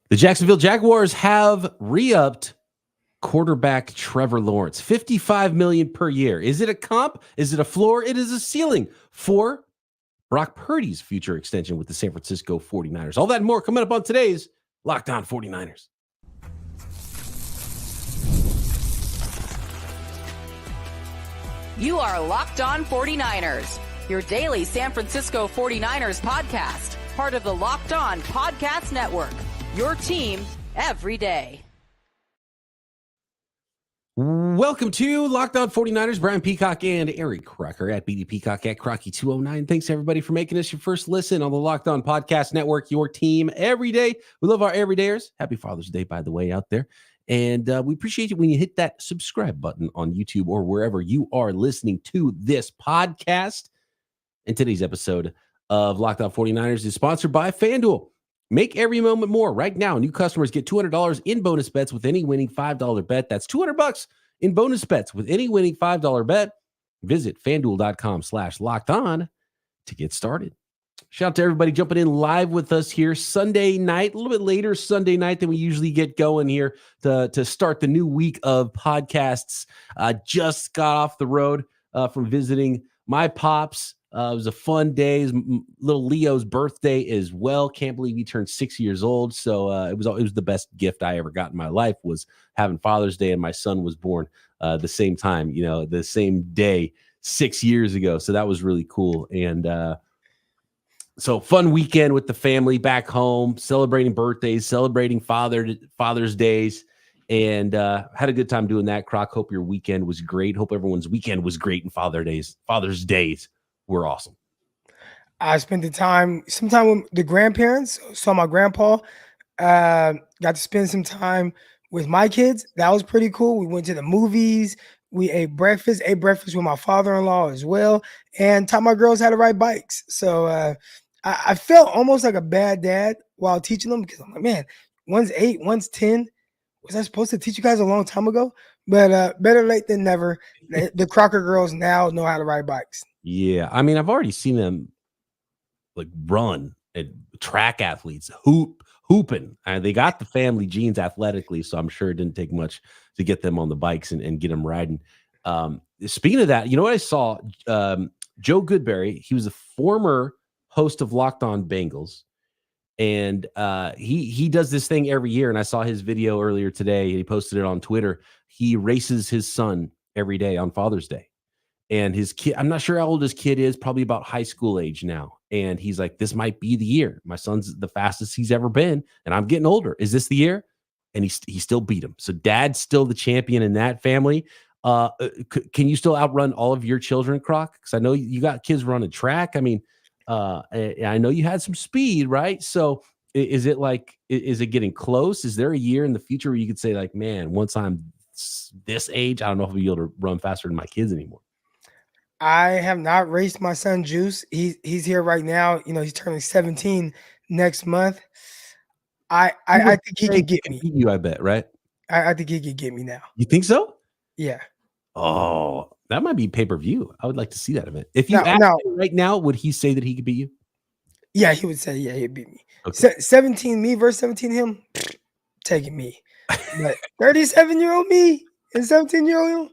The Jacksonville Jaguars have re-upped quarterback Trevor Lawrence, $55 million per year. Is it a comp? Is it a floor? It is a ceiling for Brock Purdy's future extension with the San Francisco 49ers. All that and more coming up on today's Locked On 49ers. You are Locked On 49ers, your daily San Francisco 49ers podcast, part of the Locked On Podcast Network, your team every day. Welcome to Locked On 49ers. Brian Peacock and Eric Crocker at BD Peacock at Crocky209. Thanks, everybody, for making us your first listen on the Locked On Podcast Network, your team every day. We love our everydayers. Happy Father's Day, by the way, out there. And we appreciate it when you hit that subscribe button on YouTube or wherever you are listening to this podcast. And today's episode of Locked On 49ers is sponsored by FanDuel. Make every moment more. Right now, new customers get $200 in bonus bets with any winning $5 bet. That's $200 in bonus bets with any winning $5 bet. Visit FanDuel.com/locked-on to get started. Shout out to everybody jumping in live with us here Sunday night, a little bit later Sunday night than we usually get going here to start the new week of podcasts. Just got off the road from visiting my pops. It was a fun day. Little Leo's birthday as well. Can't believe he turned 6 years old. So it was the best gift I ever got in my life, was having Father's Day, and my son was born the same time, the same day 6 years ago. So that was really cool. And so fun weekend with the family back home, celebrating birthdays, celebrating Father's Days, and had a good time doing that. Croc, hope your weekend was great. Hope everyone's weekend was great, and Father's Days were awesome. I spent some time with the grandparents. Saw my grandpa. Got to spend some time with my kids. That was pretty cool. We went to the movies. We ate breakfast with my father-in-law as well, and taught my girls how to ride bikes. So I felt almost like a bad dad while teaching them, because I'm like, man, one's 8, one's 10. Was I supposed to teach you guys a long time ago? But better late than never. The Crocker girls now know how to ride bikes. Yeah, I mean, I've already seen them like run at track athletes, hooping. And they got the family genes athletically, so I'm sure it didn't take much to get them on the bikes and get them riding. Speaking of that, you know what I saw? Joe Goodberry, he was a former host of Locked On Bengals, and he does this thing every year, and I saw his video earlier today. He posted it on Twitter. He races his son every day on Father's Day. And his kid, I'm not sure how old his kid is, probably about high school age now. And he's like, this might be the year. My son's the fastest he's ever been, and I'm getting older. Is this the year? And he still beat him. So dad's still the champion in that family. Can you still outrun all of your children, Croc? Because I know you got kids running track. I mean, I know you had some speed, right? So is it getting close? Is there a year in the future where you could say, like, man, once I'm this age, I don't know if I'll be able to run faster than my kids anymore? I have not raced my son Juice. He's here right now. He's turning 17 next month. I think he could get me. You, I bet, right? I think he could get me now. You think so? Yeah. Oh, that might be pay-per-view. I would like to see that event. If you asked him right now, would he say that he could beat you? Yeah, he would say, yeah, he'd beat me. Okay. 17 me versus 17 him, taking me. But 37-year-old me and 17-year-old him,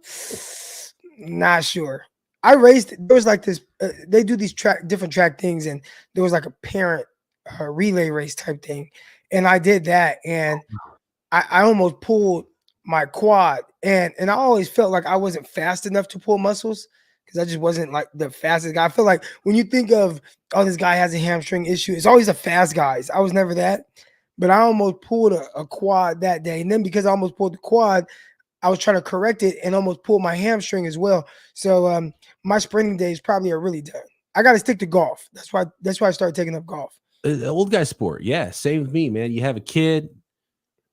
not sure. I raced. There was like this. They do these different track things, and there was like a parent relay race type thing, and I did that, and I almost pulled my quad, and I always felt like I wasn't fast enough to pull muscles, because I just wasn't like the fastest guy. I feel like when you think of, oh, this guy has a hamstring issue, it's always the fast guys. I was never that, but I almost pulled a quad that day, and then because I almost pulled the quad, I was trying to correct it and almost pull my hamstring as well. So my sprinting days probably are really done. I got to stick to golf. That's why I started taking up golf. Old guy sport. Yeah. Same with me, man. You have a kid,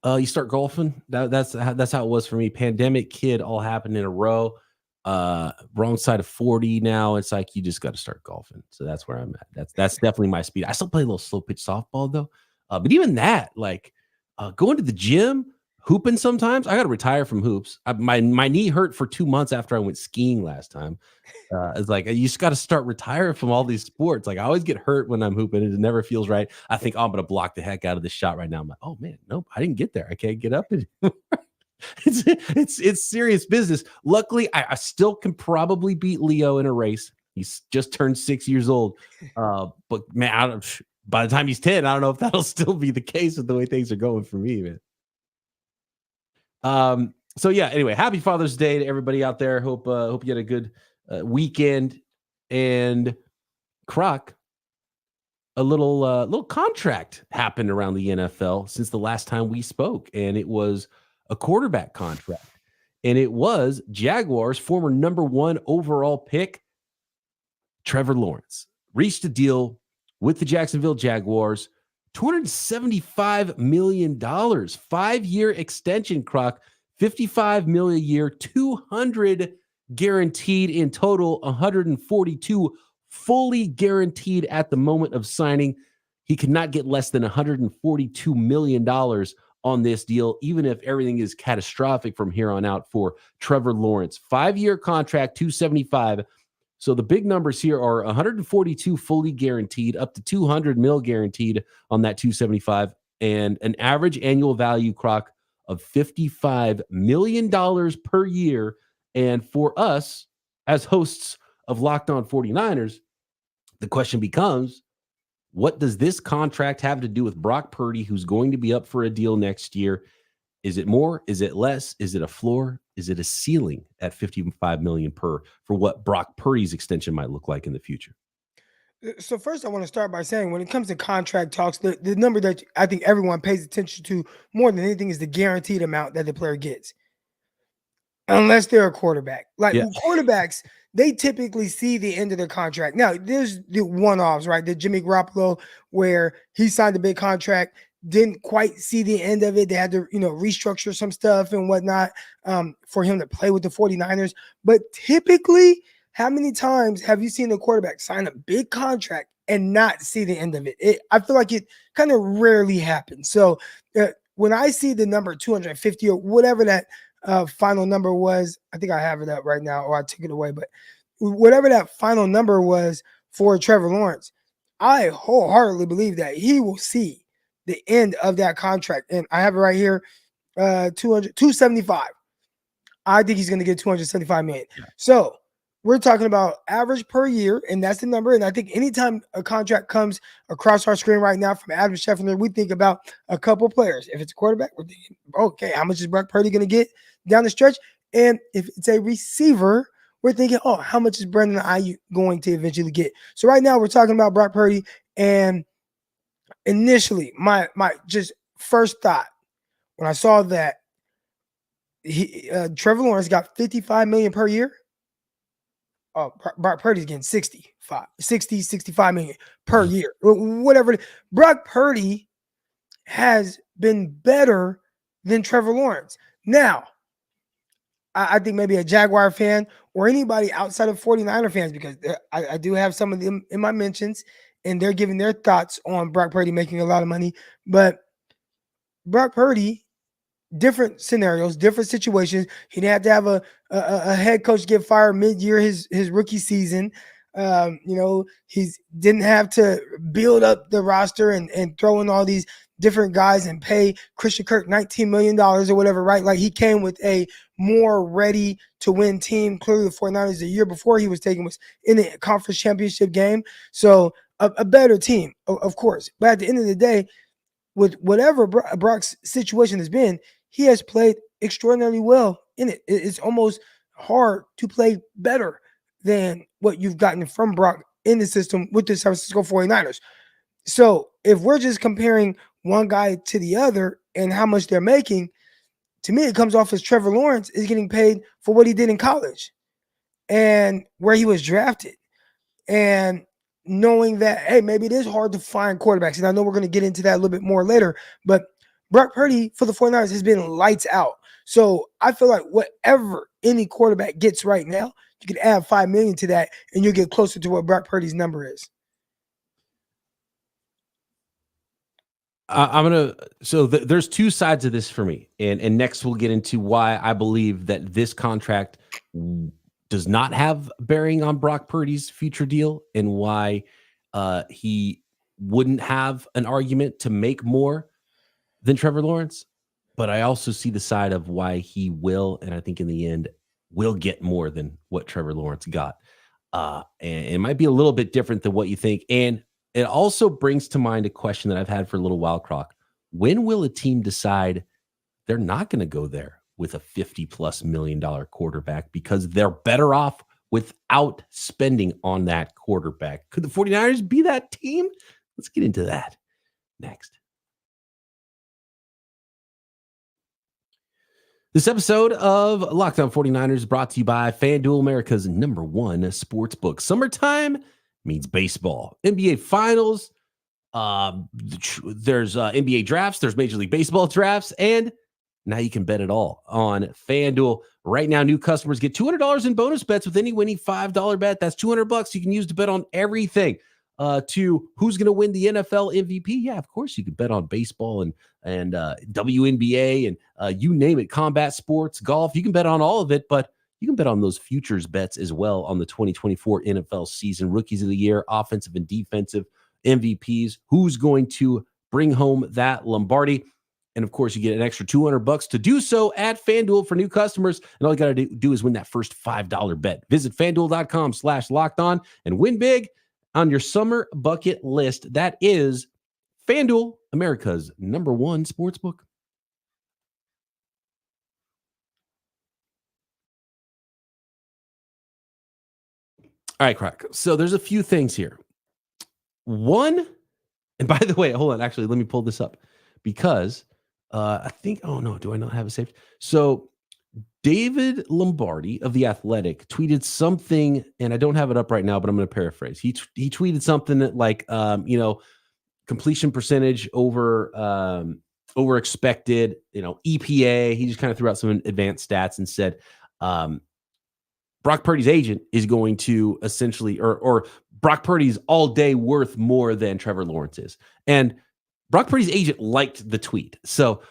you start golfing. That's how it was for me. Pandemic, kid, all happened in a row. Wrong side of 40 now. It's like, you just got to start golfing. So that's where I'm at. That's definitely my speed. I still play a little slow pitch softball though. But even that, like going to the gym, hooping sometimes. I got to retire from hoops. My knee hurt for 2 months after I went skiing last time. It's like you just got to start retiring from all these sports. Like I always get hurt when I'm hooping. It never feels right. I think I'm gonna block the heck out of this shot right now. I'm like, oh man, nope, I didn't get there. I can't get up. It's serious business. Luckily, I still can probably beat Leo in a race. He's just turned 6 years old. But man, by the time he's 10, I don't know if that'll still be the case with the way things are going for me, man. So yeah, anyway, happy Father's Day to everybody out there. Hope you had a good weekend. And Croc, a little contract happened around the NFL since the last time we spoke, and it was a quarterback contract. And it was Jaguars' former number 1 overall pick, Trevor Lawrence, reached a deal with the Jacksonville Jaguars, $275 million, 5-year extension, Croc, $55 million a year, 200 guaranteed in total, 142 fully guaranteed at the moment of signing. He could not get less than $142 million on this deal, even if everything is catastrophic from here on out for Trevor Lawrence. 5-year contract, 275. So the big numbers here are 142 fully guaranteed, up to 200 mil guaranteed on that 275, and an average annual value, Croc, of $55 million per year. And for us, as hosts of Locked On 49ers, the question becomes, what does this contract have to do with Brock Purdy, who's going to be up for a deal next year? Is it more? Is it less? Is it a floor? Is it a ceiling at $55 million per for what Brock Purdy's extension might look like in the future? So first, I want to start by saying when it comes to contract talks, the number that I think everyone pays attention to more than anything is the guaranteed amount that the player gets, unless they're a quarterback. Like quarterbacks, they typically see the end of their contract. Now, there's the one-offs, right? The Jimmy Garoppolo, where he signed a big contract, didn't quite see the end of it. They had to, restructure some stuff and whatnot for him to play with the 49ers. But typically, how many times have you seen a quarterback sign a big contract and not see the end of it? I feel like it kind of rarely happens. So when I see the number 250 or whatever that final number was, I think I have it up right now, or I took it away, but whatever that final number was for Trevor Lawrence, I wholeheartedly believe that he will see the end of that contract. And I have it right here, 275. I think he's going to get 275 million. So we're talking about average per year, and that's the number. And I think anytime a contract comes across our screen right now from Adam Scheffler, we think about a couple players. If it's a quarterback, we're thinking, okay, how much is Brock Purdy going to get down the stretch? And if it's a receiver, we're thinking, oh, how much is Brandon Ayuk going to eventually get? So right now we're talking about Brock Purdy, and initially my just first thought when I saw that Trevor Lawrence got 55 million per year. Oh, Brock Purdy's getting 65 million per year. Whatever. Brock Purdy has been better than Trevor Lawrence. Now, I think maybe a Jaguar fan or anybody outside of 49er fans, because I do have some of them in my mentions, and they're giving their thoughts on Brock Purdy making a lot of money. But Brock Purdy, different scenarios, different situations. He didn't have to have a head coach get fired mid-year his rookie season. He didn't have to build up the roster and throw in all these different guys and pay Christian Kirk $19 million or whatever, right? Like, he came with a more ready to win team. Clearly the 49ers the year before he was taken was in the conference championship game. So a better team, of course. But at the end of the day, with whatever Brock's situation has been, he has played extraordinarily well in it. It's almost hard to play better than what you've gotten from Brock in the system with the San Francisco 49ers. So if we're just comparing one guy to the other and how much they're making, to me, it comes off as Trevor Lawrence is getting paid for what he did in college and where he was drafted. And knowing that, hey, maybe it is hard to find quarterbacks. And I know we're going to get into that a little bit more later, but Brock Purdy for the 49ers has been lights out. So I feel like whatever any quarterback gets right now, you could add $5 million to that and you'll get closer to what Brock Purdy's number is. There's two sides of this for me, and next we'll get into why I believe that this contract does not have bearing on Brock Purdy's future deal, and why he wouldn't have an argument to make more than Trevor Lawrence. But I also see the side of why he will, and I think in the end will get more than what Trevor Lawrence got. And it might be a little bit different than what you think. And it also brings to mind a question that I've had for a little while, Croc. When will a team decide they're not going to go there with a $50+ million quarterback because they're better off without spending on that quarterback? Could the 49ers be that team? Let's get into that next. This episode of Locked On 49ers is brought to you by FanDuel, America's #1 sportsbook. Summertime means baseball. NBA Finals, there's NBA drafts, there's Major League Baseball drafts, and now you can bet it all on FanDuel. Right now, new customers get $200 in bonus bets with any winning $5 bet. That's $200 you can use to bet on everything. To who's going to win the NFL MVP? Yeah, of course you could bet on baseball and WNBA and you name it, combat sports, golf. You can bet on all of it, but you can bet on those futures bets as well on the 2024 NFL season. Rookies of the year, offensive and defensive MVPs. Who's going to bring home that Lombardi? And of course, you get an extra $200 to do so at FanDuel for new customers. And all you got to do is win that first $5 bet. Visit FanDuel.com/lockedon and win big on your summer bucket list. That is FanDuel, America's #1 sportsbook. All right, Croc. So there's a few things here. One, and by the way, hold on. Actually, let me pull this up because I think, oh no, do I not have it saved? So David Lombardi of The Athletic tweeted something, and I don't have it up right now, but I'm going to paraphrase. He tweeted something that like, completion percentage over expected, EPA. He just kind of threw out some advanced stats and said, Brock Purdy's agent is going to essentially, or Brock Purdy's all day worth more than Trevor Lawrence is. And Brock Purdy's agent liked the tweet. So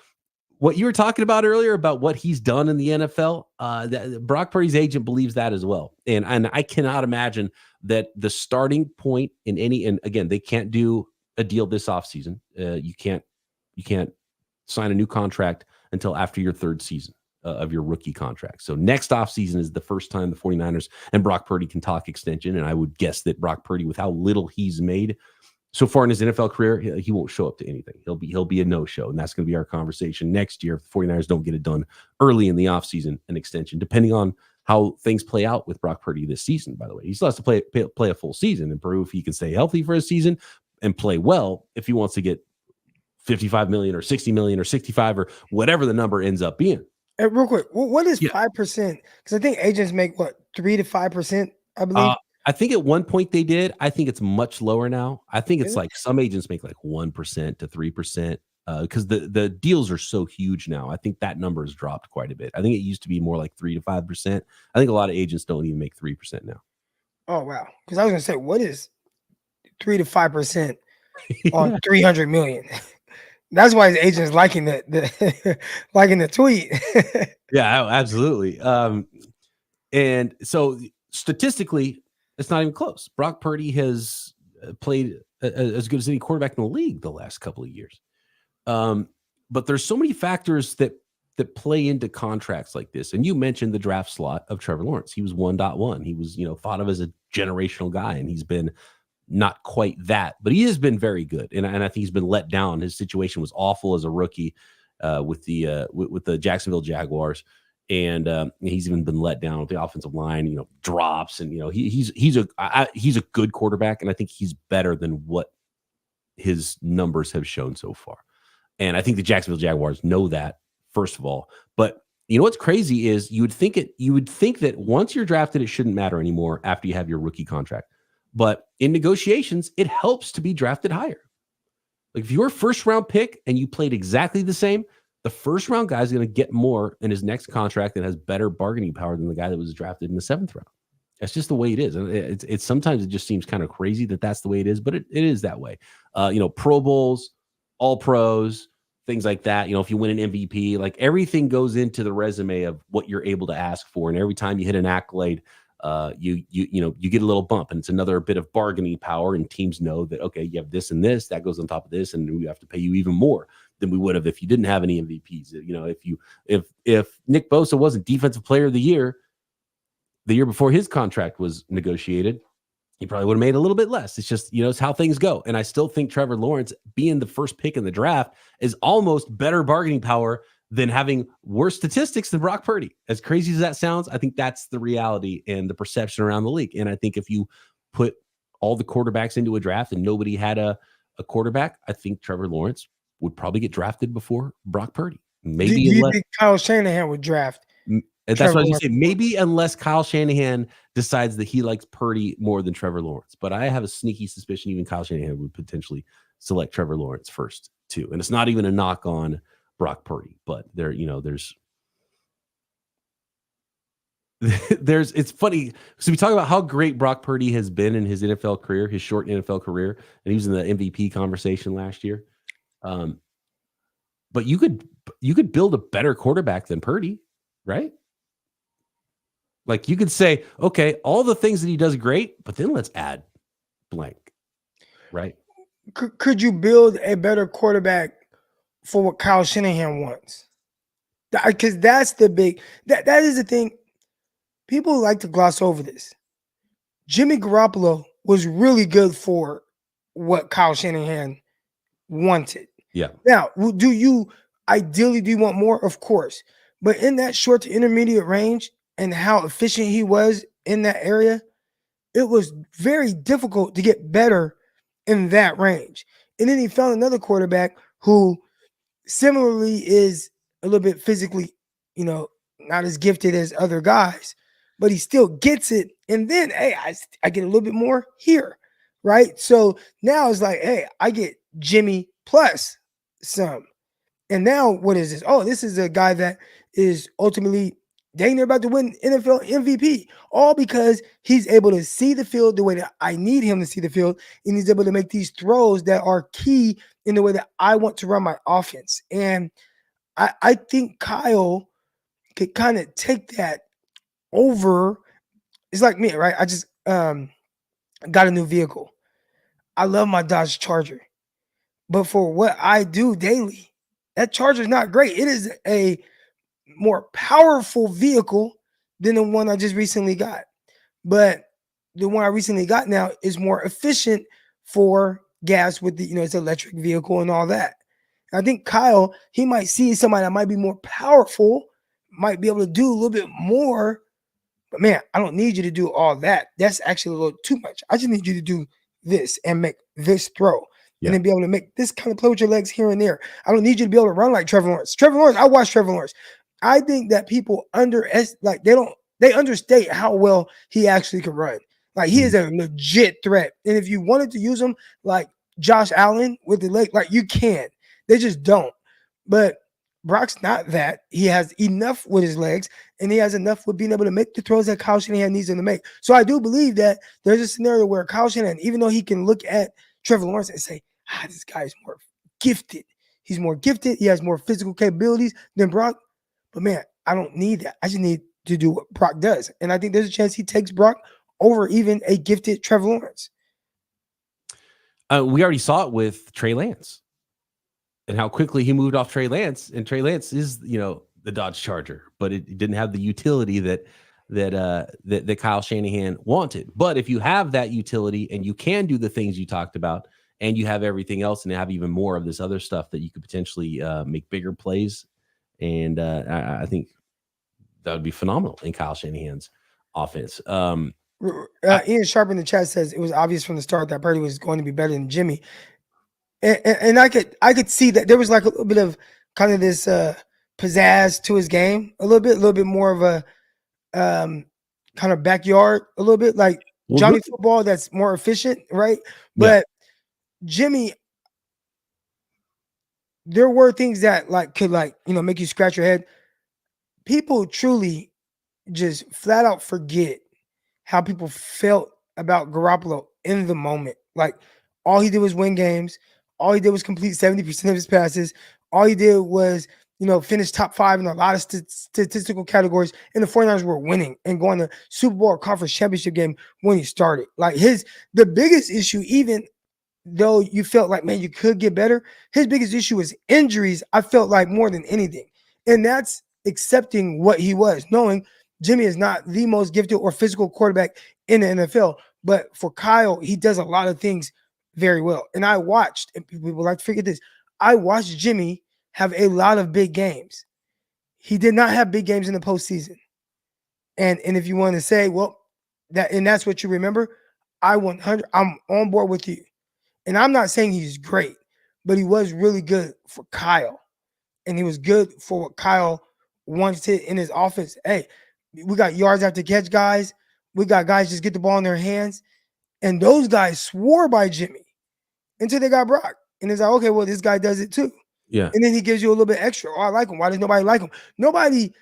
what you were talking about earlier about what he's done in the NFL, that Brock Purdy's agent believes that as well. And I cannot imagine that the starting point in any, and again, they can't do a deal this offseason. You can't sign a new contract until after your third season of your rookie contract. So next offseason is the first time the 49ers and Brock Purdy can talk extension. And I would guess that Brock Purdy, with how little he's made so far in his NFL career, he won't show up to anything. He'll be a no-show, and that's going to be our conversation next year if the 49ers don't get it done early in the offseason, an extension, depending on how things play out with Brock Purdy this season, by the way. He still has to play a full season and prove he can stay healthy for a season and play well if he wants to get $55 million or $60 million or 65 or whatever the number ends up being. Hey, real quick, what is 5%? Because I think agents make, 3 to 5%, I believe? I think at one point they did. I think it's much lower now. I think it's like some agents make like 1% to 3% because the deals are so huge now. I think that number has dropped quite a bit. I think it used to be more like 3 to 5%. I think a lot of agents don't even make 3% now. Oh, wow. Because I was going to say, what is 3 to 5% on $300 million? That's why his agent's liking the liking the tweet. Yeah, absolutely. And so statistically, it's not even close. Brock Purdy has played as good as any quarterback in the league the last couple of years. But there's so many factors that play into contracts like this. And you mentioned the draft slot of Trevor Lawrence. He was 1.1. He was, thought of as a generational guy, and he's been not quite that, but he has been very good. And I think he's been let down. His situation was awful as a rookie with the Jacksonville Jaguars. And he's even been let down with the offensive line, drops. And, he's a good quarterback. And I think he's better than what his numbers have shown so far. And I think the Jacksonville Jaguars know that, first of all. But what's crazy is you would think that once you're drafted, it shouldn't matter anymore after you have your rookie contract. But in negotiations, it helps to be drafted higher. Like if you're a first round pick and you played exactly the same, the first round guy is going to get more in his next contract and has better bargaining power than the guy that was drafted in the 7th round. That's just the way it is. And it's sometimes it just seems kind of crazy that that's the way it is, but it is that way. Pro Bowls, all pros, things like that. You know, if you win an MVP, like everything goes into the resume of what you're able to ask for. And every time you hit an accolade, you get a little bump, and it's another bit of bargaining power. And teams know that, okay, you have this and this that goes on top of this, and we have to pay you even more than we would have if you didn't have any MVPs. You know, if Nick Bosa wasn't Defensive Player of the year before his contract was negotiated, he probably would have made a little bit less. It's just, you know, it's how things go. And I still think Trevor Lawrence being the first pick in the draft is almost better bargaining power than having worse statistics than Brock Purdy. As crazy as that sounds, I think that's the reality and the perception around the league. And I think if you put all the quarterbacks into a draft and nobody had a quarterback, I think Trevor Lawrence would probably get drafted before Brock Purdy. Maybe do you think Kyle Shanahan would draft? And that's what I was going to say. Maybe unless Kyle Shanahan decides that he likes Purdy more than Trevor Lawrence. But I have a sneaky suspicion even Kyle Shanahan would potentially select Trevor Lawrence first, too. And it's not even a knock on Brock Purdy. But there's it's funny. So we talk about how great Brock Purdy has been in his NFL career, his short NFL career. And he was in the MVP conversation last year. But you could build a better quarterback than Purdy, right? Like you could say, okay, all the things that he does great, but then let's add blank, right? Could you build a better quarterback for what Kyle Shanahan wants? Because that's the big, that is the thing. People like to gloss over this. Jimmy Garoppolo was really good for what Kyle Shanahan wanted. Yeah. Now, do you want more? Of course. But in that short to intermediate range and how efficient he was in that area, it was very difficult to get better in that range. And then he found another quarterback who similarly is a little bit physically, not as gifted as other guys, but he still gets it. And then, hey, I get a little bit more here, right? So now it's like, hey, I get Jimmy plus some. And now what is this? Oh, this is a guy that is ultimately dang near about to win NFL MVP, all because he's able to see the field the way that I need him to see the field, and he's able to make these throws that are key in the way that I want to run my offense. And I think Kyle could kind of take that over. It's like me, right? I just got a new vehicle. I love my Dodge Charger, but for what I do daily, that Charger is not great. It is a more powerful vehicle than the one I just recently got. But the one I recently got now is more efficient for gas with the, it's an electric vehicle and all that. I think Kyle, he might see somebody that might be more powerful, might be able to do a little bit more. But man, I don't need you to do all that. That's actually a little too much. I just need you to do this and make this throw. Yeah. And then be able to make this kind of play with your legs here and there. I don't need you to be able to run like Trevor Lawrence. I watch Trevor Lawrence. I think that people they understate how well he actually can run. Like he is a legit threat. And if you wanted to use him like Josh Allen with the leg, like you can. They just don't. But Brock's not that. He has enough with his legs, and he has enough with being able to make the throws that Kyle Shanahan needs him to make. So I do believe that there's a scenario where Kyle Shanahan, even though he can look at Trevor Lawrence and say, this guy is more gifted. He's more gifted. He has more physical capabilities than Brock. But man, I don't need that. I just need to do what Brock does. And I think there's a chance he takes Brock over even a gifted Trevor Lawrence. We already saw it with Trey Lance and how quickly he moved off Trey Lance. And Trey Lance is, the Dodge Charger, but it didn't have the utility that Kyle Shanahan wanted. But if you have that utility and you can do the things you talked about, and you have everything else and have even more of this other stuff that you could potentially make bigger plays. And I think that would be phenomenal in Kyle Shanahan's offense. Ian Sharp in the chat says it was obvious from the start that Purdy was going to be better than Jimmy. And I could see that there was like a little bit of kind of this pizzazz to his game, a little bit more of a kind of backyard, a little bit like Johnny football that's more efficient, right? But Jimmy, there were things that could make you scratch your head. People truly just flat out forget how people felt about Garoppolo in the moment. Like all he did was win games. All he did was complete 70% of his passes. All he did was, finish top 5 in a lot of statistical categories. And the 49ers were winning and going to Super Bowl or conference championship game when he started. Like the biggest issue, even though you felt like, man, you could get better, his biggest issue was injuries, I felt like, more than anything. And that's accepting what he was, knowing Jimmy is not the most gifted or physical quarterback in the NFL. But for Kyle, he does a lot of things very well. And I watched, and people like to forget this, I watched Jimmy have a lot of big games. He did not have big games in the postseason. And if you want to say, well, that's what you remember, I'm on board with you. And I'm not saying he's great, but he was really good for Kyle. And he was good for what Kyle wanted in his offense. Hey, we got yards after catch guys. We got guys just get the ball in their hands. And those guys swore by Jimmy until they got Brock. And it's like, okay, well, this guy does it too. Yeah. And then he gives you a little bit extra. Oh, I like him. Why does nobody like him? Nobody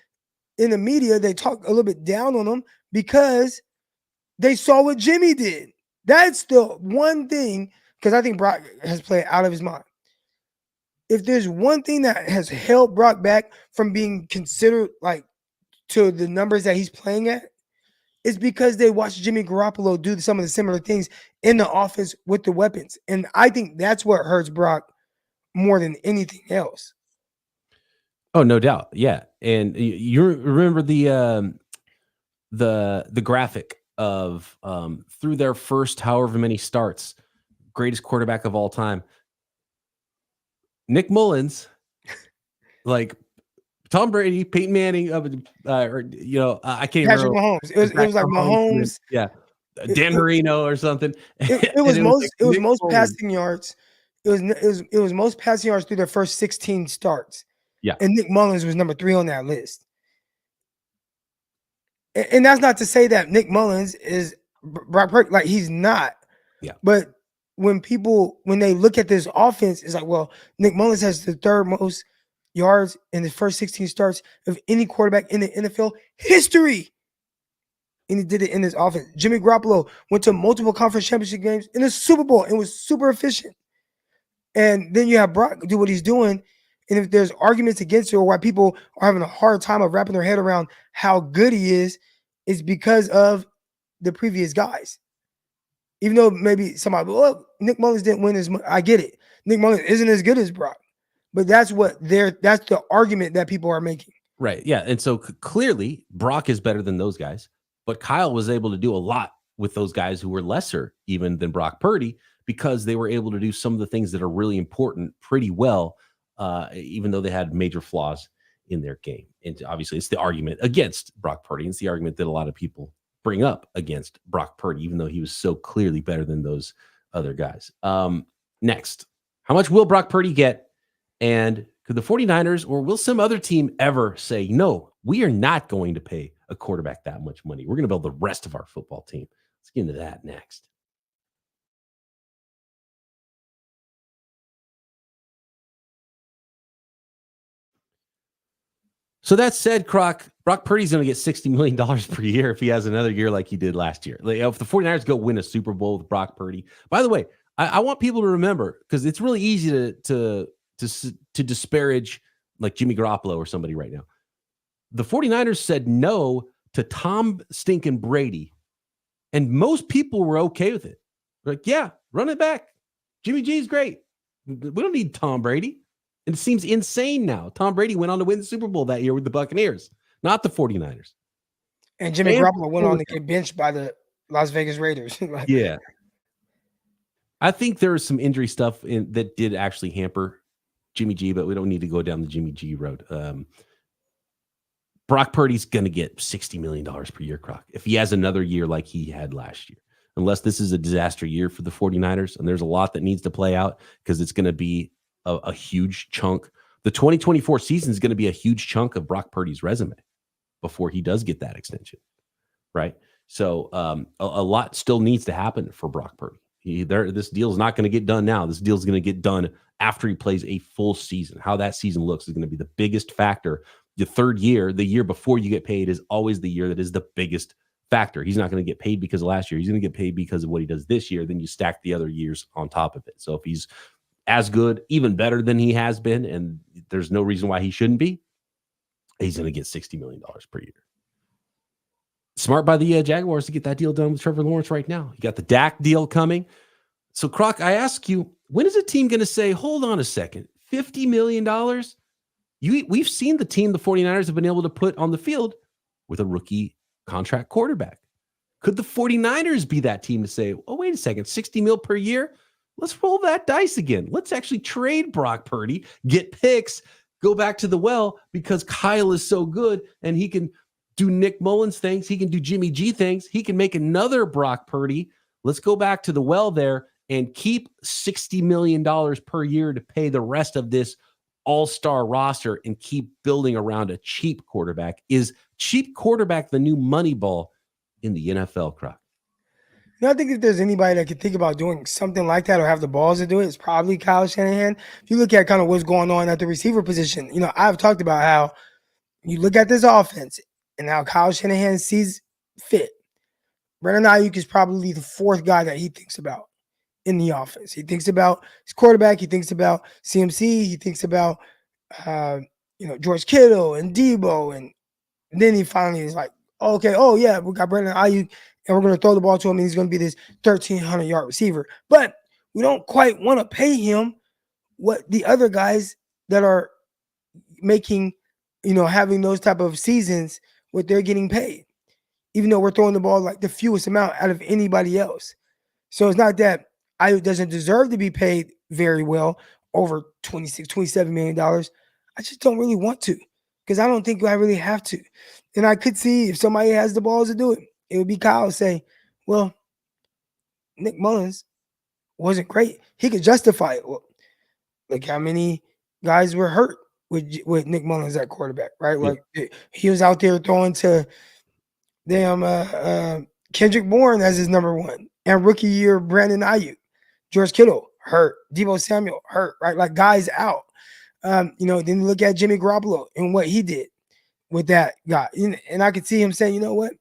in the media, they talk a little bit down on him because they saw what Jimmy did. That's the one thing, because I think Brock has played out of his mind. If there's one thing that has held Brock back from being considered like to the numbers that he's playing at, it's because they watched Jimmy Garoppolo do some of the similar things in the offense with the weapons. And I think that's what hurts Brock more than anything else. Oh, no doubt. Yeah. And you remember the graphic of through their first however many starts, greatest quarterback of all time. Nick Mullins, like Tom Brady, Peyton Manning, I can't Patrick remember. Mahomes. It was like Mahomes. Yeah. Dan Marino or something. It was most passing yards. It was most passing yards through their first 16 starts. Yeah. And Nick Mullins was number 3 on that list. And that's not to say that Nick Mullins is Brock Purdy. Like, he's not. Yeah. But when they look at this offense, it's like, well, Nick Mullins has the 3rd most yards in the first 16 starts of any quarterback in the NFL history. And he did it in his offense. Jimmy Garoppolo went to multiple conference championship games in the Super Bowl and was super efficient. And then you have Brock do what he's doing. And if there's arguments against it or why people are having a hard time of wrapping their head around how good he is, it's because of the previous guys. Even though maybe somebody, well, Nick Mullins didn't win as much. I get it. Nick Mullins isn't as good as Brock. But that's the argument that people are making. Right. Yeah. And so clearly Brock is better than those guys, but Kyle was able to do a lot with those guys who were lesser even than Brock Purdy because they were able to do some of the things that are really important pretty well, even though they had major flaws in their game. And obviously it's the argument against Brock Purdy. It's the argument that a lot of people bring up against Brock Purdy, even though he was so clearly better than those other guys. Next, how much will Brock Purdy get? And could the 49ers or will some other team ever say, no, we are not going to pay a quarterback that much money? We're going to build the rest of our football team. Let's get into that next. So that said, Brock Purdy's going to get $60 million per year if he has another year like he did last year. Like, if the 49ers go win a Super Bowl with Brock Purdy. By the way, I want people to remember, because it's really easy to disparage like Jimmy Garoppolo or somebody right now. The 49ers said no to Tom stinking Brady, and most people were okay with it. Like, yeah, run it back. Jimmy G's great. We don't need Tom Brady. And it seems insane now. Tom Brady went on to win the Super Bowl that year with the Buccaneers, not the 49ers. And Jimmy Garoppolo went on to get benched by the Las Vegas Raiders. Yeah. I think there was some injury stuff that did actually hamper Jimmy G, but we don't need to go down the Jimmy G road. Brock Purdy's going to get $60 million per year, Croc, if he has another year like he had last year, unless this is a disaster year for the 49ers. And there's a lot that needs to play out because it's going to be a huge chunk. The 2024 season is going to be a huge chunk of Brock Purdy's resume before he does get that extension, right? So a lot still needs to happen for Brock Purdy. This deal is not going to get done now. This deal is going to get done after he plays a full season. How that season looks is going to be the biggest factor. The third year, the year before you get paid, is always the year that is the biggest factor. He's not going to get paid because of last year. He's going to get paid because of what he does this year. Then you stack the other years on top of it. So if he's as good, even better than he has been, and there's no reason why he shouldn't be, he's going to get $60 million per year. Smart by the Jaguars to get that deal done with Trevor Lawrence right now. You got the Dak deal coming. So, Croc, I ask you, when is a team going to say, hold on a second, $50 million? We've seen the team the 49ers have been able to put on the field with a rookie contract quarterback. Could the 49ers be that team to say, oh, wait a second, 60 mil per year? Let's roll that dice again. Let's actually trade Brock Purdy, get picks, go back to the well because Kyle is so good and he can do Nick Mullins things. He can do Jimmy G things. He can make another Brock Purdy. Let's go back to the well there and keep $60 million per year to pay the rest of this all-star roster and keep building around a cheap quarterback. Is cheap quarterback the new money ball in the NFL, Croc? I think if there's anybody that could think about doing something like that or have the balls to do it, it's probably Kyle Shanahan. If you look at kind of what's going on at the receiver position, I've talked about how you look at this offense and how Kyle Shanahan sees fit. Brandon Ayuk is probably the fourth guy that he thinks about in the offense. He thinks about his quarterback. He thinks about CMC. He thinks about, George Kittle and Debo. And then he finally is like, okay, oh, yeah, we got Brandon Ayuk, and we're going to throw the ball to him, and he's going to be this 1,300-yard receiver. But we don't quite want to pay him what the other guys that are making, having those type of seasons, what they're getting paid, even though we're throwing the ball like the fewest amount out of anybody else. So it's not that Ayuk doesn't deserve to be paid very well, over $27 million. I just don't really want to, because I don't think I really have to. And I could see if somebody has the balls to do it, it would be Kyle say, well, Nick Mullins wasn't great. He could justify it. Well, look how many guys were hurt with Nick Mullins at quarterback, right? Yeah. Like he was out there throwing to Kendrick Bourne as his number one, and rookie year Brandon Ayuk, George Kittle hurt, Deebo Samuel hurt, right? Like guys out. Then you look at Jimmy Garoppolo and what he did with that guy, and I could see him saying, you know what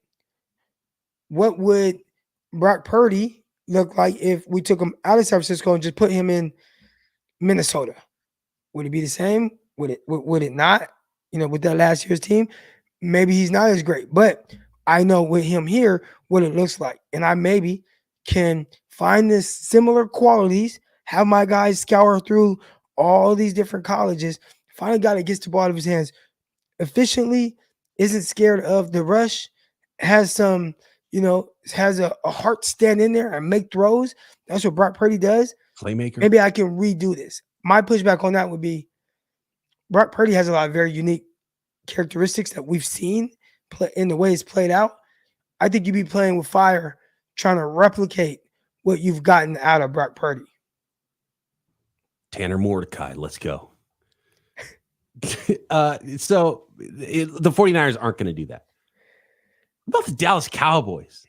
would Brock Purdy look like if we took him out of San Francisco and just put him in Minnesota? Would it be the same? Would it not? With that last year's team, maybe he's not as great, but I know with him here what it looks like, and I maybe can find this similar qualities, have my guys scour through all these different colleges, find a guy that gets the ball out of his hands efficiently, isn't scared of the rush, has some, has a heart stand in there and make throws. That's what Brock Purdy does. Playmaker. Maybe I can redo this. My pushback on that would be Brock Purdy has a lot of very unique characteristics that we've seen in the way it's played out. I think you'd be playing with fire, trying to replicate what you've gotten out of Brock Purdy. Tanner Mordecai, let's go. So the 49ers aren't going to do that. What about the Dallas Cowboys?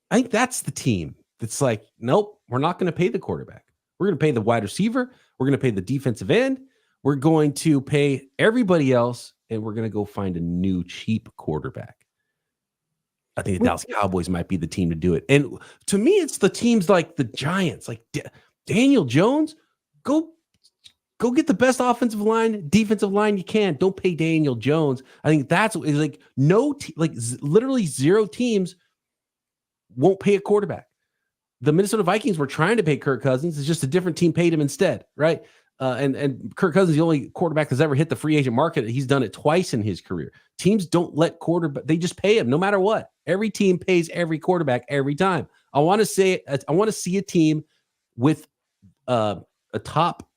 I think that's the team that's like, nope, we're not going to pay the quarterback. We're going to pay the wide receiver. We're going to pay the defensive end. We're going to pay everybody else, and we're going to go find a new cheap quarterback. I think the Dallas Cowboys might be the team to do it. And to me, it's the teams like the Giants, like Daniel Jones. Go get the best offensive line, defensive line you can. Don't pay Daniel Jones. I think that's like literally zero teams won't pay a quarterback. The Minnesota Vikings were trying to pay Kirk Cousins. It's just a different team paid him instead, right? And Kirk Cousins is the only quarterback that's ever hit the free agent market. He's done it twice in his career. Teams don't let quarterback; they just pay him no matter what. Every team pays every quarterback every time. I want to see a team with a top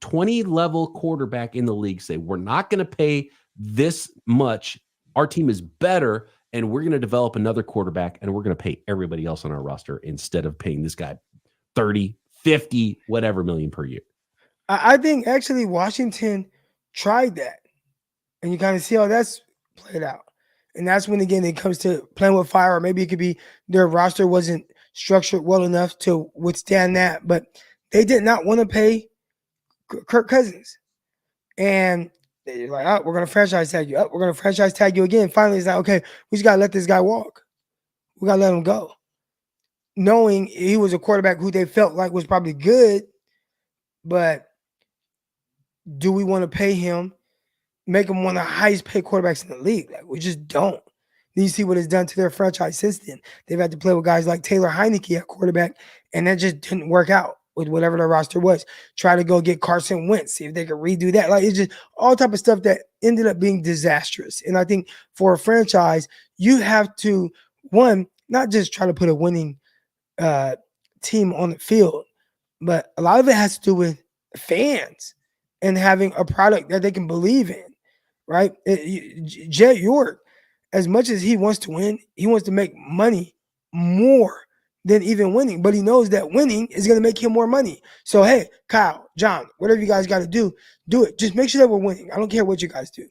20 level quarterback in the league say, we're not going to pay this much. Our team is better, and we're going to develop another quarterback, and we're going to pay everybody else on our roster instead of paying this guy 30, 50, whatever million per year. I think actually Washington tried that, and you kind of see how that's played out. And that's when, again, it comes to playing with fire, or maybe it could be their roster wasn't structured well enough to withstand that, but they did not want to pay Kirk Cousins. And they're like, oh, we're going to franchise tag you. Oh, we're going to franchise tag you again. Finally, it's like, okay, we just got to let this guy walk. We got to let him go. Knowing he was a quarterback who they felt like was probably good, but do we want to pay him, make him one of the highest paid quarterbacks in the league? Like, we just don't. You see what it's done to their franchise since then. They've had to play with guys like Taylor Heineke at quarterback, and that just didn't work out with whatever their roster was. Try to go get Carson Wentz, see if they could redo that. Like, it's just all type of stuff that ended up being disastrous. And I think for a franchise, you have to, one, not just try to put a winning team on the field, but a lot of it has to do with fans and having a product that they can believe in, right? Jet York, as much as he wants to win, he wants to make money more than even winning, but he knows that winning is going to make him more money. So, hey, Kyle, John, whatever you guys got to do it. Just make sure that we're winning. I don't care what you guys do.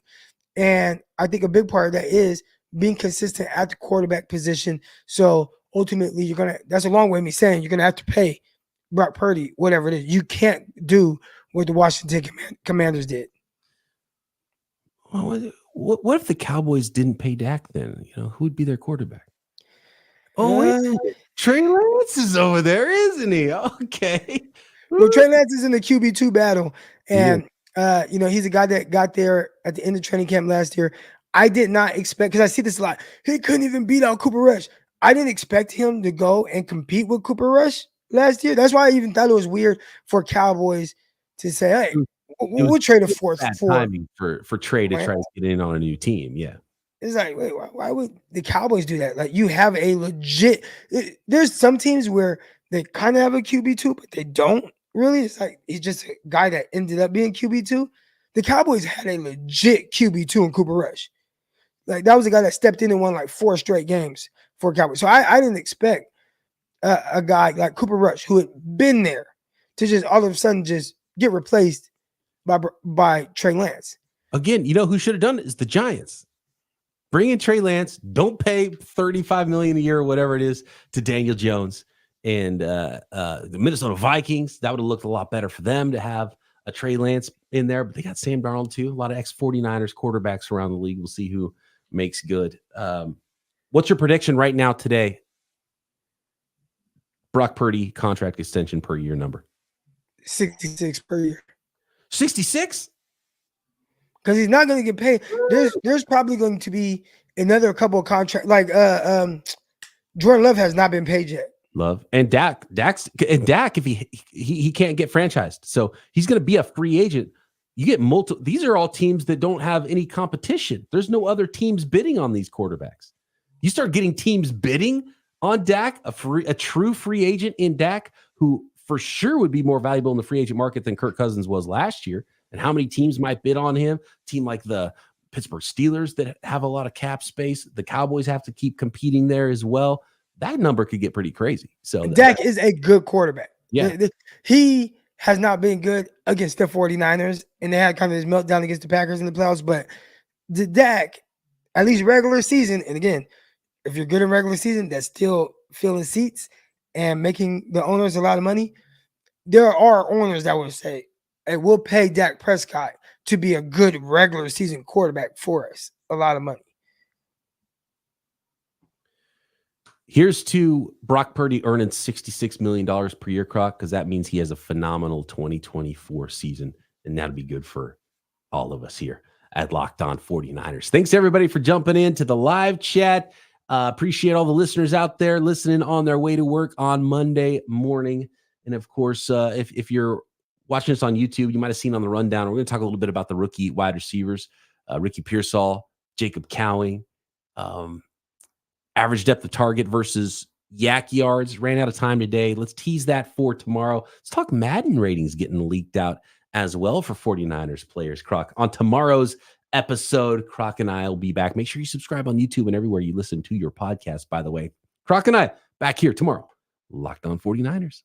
And I think a big part of that is being consistent at the quarterback position. So ultimately, that's a long way of me saying you're going to have to pay Brock Purdy, whatever it is. You can't do what the Washington Commanders did. Well, what if the Cowboys didn't pay Dak then? Who would be their quarterback? Oh, Trey Lance is over there, isn't he? Okay. Well, Trey Lance is in the QB2 battle. And, he's a guy that got there at the end of training camp last year. I did not expect, because I see this a lot, he couldn't even beat out Cooper Rush. I didn't expect him to go and compete with Cooper Rush last year. That's why I even thought it was weird for Cowboys to say, hey, we'll trade a fourth for Trey to try to get in on a new team. Yeah. It's like, wait, why would the Cowboys do that? Like, you have a legit there's some teams where they kind of have a QB2, but they don't really. It's like he's just a guy that ended up being QB2. The Cowboys had a legit QB2 in Cooper Rush. Like, that was a guy that stepped in and won like 4 straight games for Cowboys. So I didn't expect a guy like Cooper Rush, who had been there, to just all of a sudden just get replaced by Trey Lance. Again, who should have done it is the Giants. Bring in Trey Lance. Don't pay $35 million a year or whatever it is to Daniel Jones and the Minnesota Vikings. That would have looked a lot better for them to have a Trey Lance in there. But they got Sam Darnold too. A lot of ex-49ers quarterbacks around the league. We'll see who makes good. What's your prediction right now today? Brock Purdy contract extension per year number. 66 per year. 66? Because he's not going to get paid. There's probably going to be another couple of contracts. Like Jordan Love has not been paid yet. Love and Dak, if he can't get franchised, so he's going to be a free agent. You get multiple. These are all teams that don't have any competition. There's no other teams bidding on these quarterbacks. You start getting teams bidding on Dak, a true free agent in Dak, who for sure would be more valuable in the free agent market than Kirk Cousins was last year. And how many teams might bid on him? Team like the Pittsburgh Steelers that have a lot of cap space. The Cowboys have to keep competing there as well. That number could get pretty crazy. So Dak is a good quarterback. Yeah. He has not been good against the 49ers, and they had kind of this meltdown against the Packers in the playoffs. But the Dak, at least regular season, and again, if you're good in regular season, that's still filling seats and making the owners a lot of money. There are owners that would say, hey, we'll pay Dak Prescott to be a good regular season quarterback for us. A lot of money. Here's to Brock Purdy earning $66 million per year, Croc, because that means he has a phenomenal 2024 season, and that'll be good for all of us here at Locked On 49ers. Thanks, everybody, for jumping into the live chat. Appreciate all the listeners out there listening on their way to work on Monday morning. And, of course, if you're watching us on YouTube, you might have seen on the rundown, we're going to talk a little bit about the rookie wide receivers, Ricky Pearsall, Jacob Cowing, average depth of target versus yak yards. Ran out of time today. Let's tease that for tomorrow. Let's talk Madden ratings getting leaked out as well for 49ers players. Croc, on tomorrow's episode, Croc and I will be back. Make sure you subscribe on YouTube and everywhere you listen to your podcast, by the way. Croc and I back here tomorrow. Locked On 49ers.